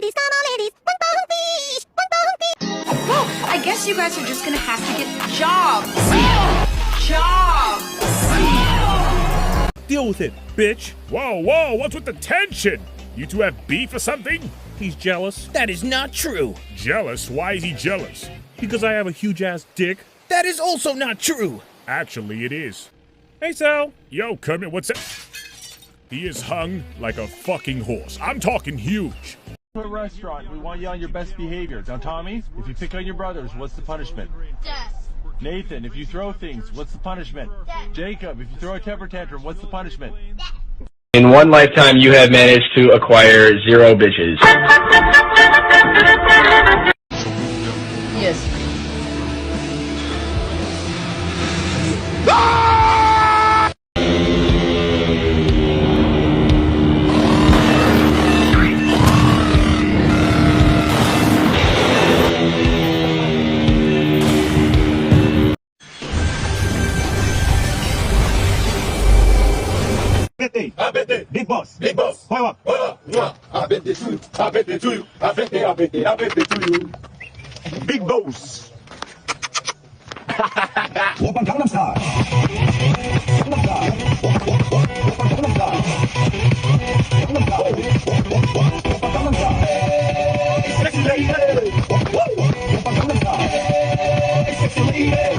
Well, I guess you guys are just gonna have to get jobs. Jobs. Deal with it, bitch. Whoa, whoa, what's with the tension? You two have beef or something? He's jealous. That is not true. Jealous? Why is he jealous? Because I have a huge ass dick. That is also not true. Actually, it is. Hey, Sal. Yo, Kermit, what's that? He is hung like a fucking horse. I'm talking huge. To a restaurant, we want you on your best behavior. Now, Tommy, if you pick on your brothers, what's the punishment? Death. Nathan, if you throw things, what's the punishment? Death. Jacob, if you throw a temper tantrum, what's the punishment? Death. In one lifetime, you have managed to acquire 0 bitches. Yes. PT, Big Boss, Power. I bet it to you, I bet it to you, I bet it to you. Big Boss. 오빤 강남스타일. Sexy lady. Sexy lady.